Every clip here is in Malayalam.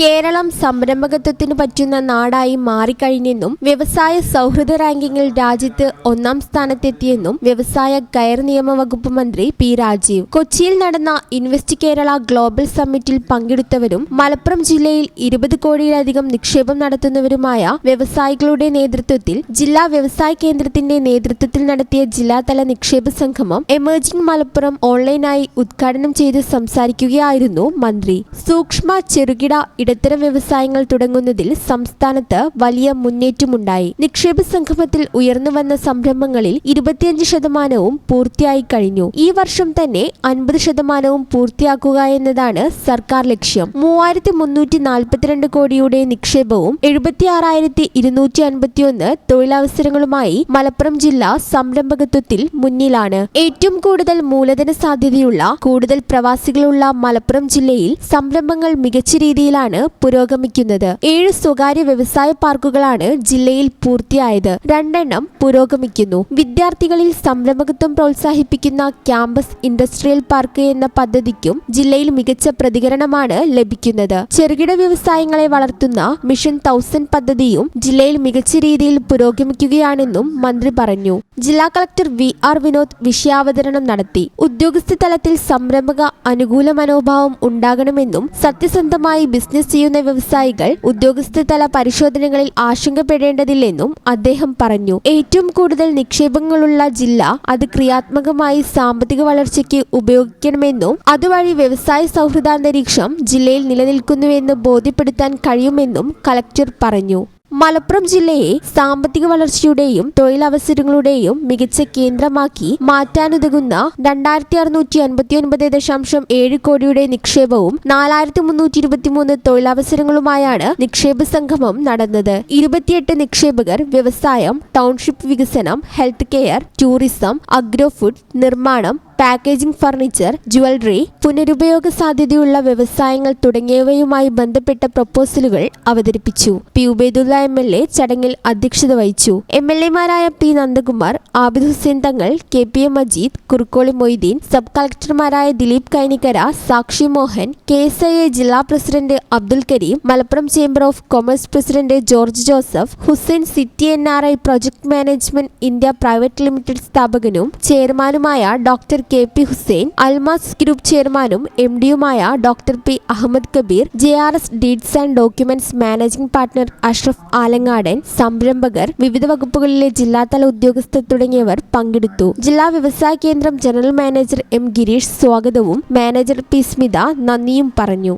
കേരളം സംരംഭകത്വത്തിന് പറ്റുന്ന നാടായി മാറിക്കഴിഞ്ഞെന്നും വ്യവസായ സൗഹൃദ റാങ്കിങ്ങിൽ രാജ്യത്ത് 1-ാം സ്ഥാനത്തെത്തിയെന്നും വ്യവസായ കയർ നിയമ വകുപ്പ് മന്ത്രി പി രാജീവ് കൊച്ചിയിൽ നടന്ന ഇൻവെസ്റ്റ് കേരള ഗ്ലോബൽ സമ്മിറ്റിൽ പങ്കെടുത്തവരും മലപ്പുറം ജില്ലയിൽ 20 കോടിയിലധികം നിക്ഷേപം നടത്തുന്നവരുമായ വ്യവസായികളുടെ നേതൃത്വത്തിൽ ജില്ലാ വ്യവസായ കേന്ദ്രത്തിന്റെ നേതൃത്വത്തിൽ നടത്തിയ ജില്ലാതല നിക്ഷേപ സംഗമം എമർജിംഗ് മലപ്പുറം ഓൺലൈനായി ഉദ്ഘാടനം ചെയ്ത് സംസാരിക്കുകയായിരുന്നു മന്ത്രി. സൂക്ഷ്മ ചെറുകിട ഇടത്തരം വ്യവസായങ്ങൾ തുടങ്ങുന്നതിൽ സംസ്ഥാനത്ത് വലിയ മുന്നേറ്റമുണ്ടായി. നിക്ഷേപ സംഗമത്തിൽ ഉയർന്നുവന്ന സംരംഭങ്ങളിൽ 25% പൂർത്തിയായി കഴിഞ്ഞു. ഈ വർഷം തന്നെ 50% പൂർത്തിയാക്കുക എന്നതാണ് സർക്കാർ ലക്ഷ്യം. 3342 കോടിയുടെ നിക്ഷേപവും 76,251 തൊഴിലവസരങ്ങളുമായി മലപ്പുറം ജില്ല സംരംഭകത്വത്തിൽ മുന്നിലാണ്. ഏറ്റവും കൂടുതൽ മൂലധന സാധ്യതയുള്ള കൂടുതൽ പ്രവാസികളുള്ള മലപ്പുറം ജില്ലയിൽ സംരംഭങ്ങൾ മികച്ച രീതിയിലാണ് പുരോഗമിക്കുന്നത്. 7 സ്വകാര്യ വ്യവസായ പാർക്കുകളാണ് ജില്ലയിൽ പൂർത്തിയായത്. 2 പുരോഗമിക്കുന്നു. വിദ്യാർത്ഥികളിൽ സംരംഭകത്വം പ്രോത്സാഹിപ്പിക്കുന്ന ക്യാമ്പസ് ഇൻഡസ്ട്രിയൽ പാർക്ക് എന്ന പദ്ധതിക്കും ജില്ലയിൽ മികച്ച പ്രതികരണമാണ് ലഭിക്കുന്നത്. ചെറുകിട വ്യവസായങ്ങളെ വളർത്തുന്ന മിഷൻ 1000 പദ്ധതിയും ജില്ലയിൽ മികച്ച രീതിയിൽ പുരോഗമിക്കുകയാണെന്നും മന്ത്രി പറഞ്ഞു. ജില്ലാ കളക്ടർ VR വിനോദ് വിഷയാവതരണം നടത്തി. ഉദ്യോഗസ്ഥ തലത്തിൽ സംരംഭക അനുകൂല മനോഭാവം ഉണ്ടാകണമെന്നും സത്യസന്ധമായി ബിസിനസ് ചെയ്യുന്ന വ്യവസായികൾ ഉദ്യോഗസ്ഥ തല പരിശോധനകളിൽ ആശങ്കപ്പെടേണ്ടതില്ലെന്നും അദ്ദേഹം പറഞ്ഞു. ഏറ്റവും കൂടുതൽ നിക്ഷേപങ്ങളുള്ള ജില്ല അത് ക്രിയാത്മകമായി സാമ്പത്തിക വളർച്ചയ്ക്ക് ഉപയോഗിക്കണമെന്നും അതുവഴി വ്യവസായ സൗഹൃദാന്തരീക്ഷം ജില്ലയിൽ നിലനിൽക്കുന്നുവെന്ന് ബോധ്യപ്പെടുത്താൻ കഴിയുമെന്നും കളക്ടർ പറഞ്ഞു. മലപ്പുറം ജില്ലയെ സാമ്പത്തിക വളർച്ചയുടെയും തൊഴിലവസരങ്ങളുടെയും മികച്ച കേന്ദ്രമാക്കി മാറ്റാനുതകുന്ന 2659.7 കോടിയുടെ നിക്ഷേപവും 4323 തൊഴിലവസരങ്ങളുമായാണ് നിക്ഷേപ സംഗമം നടന്നത്. 28 നിക്ഷേപകർ വ്യവസായം, ടൗൺഷിപ്പ് വികസനം, health care, tourism, agro food, നിർമ്മാണം, പാക്കേജിംഗ്, ഫർണിച്ചർ, ജ്വല്ലറി, പുനരുപയോഗ സാധ്യതയുള്ള വ്യവസായങ്ങൾ തുടങ്ങിയവയുമായി ബന്ധപ്പെട്ട പ്രപ്പോസലുകൾ അവതരിപ്പിച്ചു. പി ഉബൈദുള്ള MLA ചടങ്ങിൽ അധ്യക്ഷത വഹിച്ചു. MLAമാരായ P Nandakumar, Abid Hussain Thangal, KPA Majeed, Kurukkoli Moideen, sub കളക്ടർമാരായ ദിലീപ് കൈനിക്കര, സാക്ഷി മോഹൻ, KSIA ജില്ലാ president Abdul Kareem, Malappuram chamber of commerce president George Joseph, Hussain City NRI project management India private limited സ്ഥാപകനും ചെയർമാനുമായ doctor KP Hussain, Almas group ചെയർമാനും MDയുമായ doctor P Ahammed Kabeer, JRS deeds and documents managing partner Ashraf Alangadan, സംരംഭകർ, വിവിധ വകുപ്പുകളിലെ ജില്ലാതല ഉദ്യോഗസ്ഥർ തുടങ്ങിയവർ പങ്കെടുത്തു. ജില്ലാ വ്യവസായ കേന്ദ്രം ജനറൽ മാനേജർ M ഗിരീഷ് സ്വാഗതവും മാനേജർ P സ്മിത നന്ദിയും പറഞ്ഞു.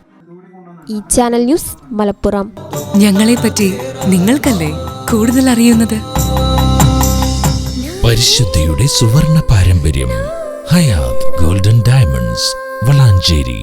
ഈ ചാനൽ ന്യൂസ് മലപ്പുറം. ഞങ്ങളെ പറ്റി നിങ്ങൾക്കല്ലേ കൂടുതൽ അറിയുന്നത്? പരിശുദ്ധിയുടെ സുവർണ പാരമ്പര്യം ഹയാത്ത് ഗോൾഡൻ ഡയമണ്ട്സ് വളാഞ്ചേരി.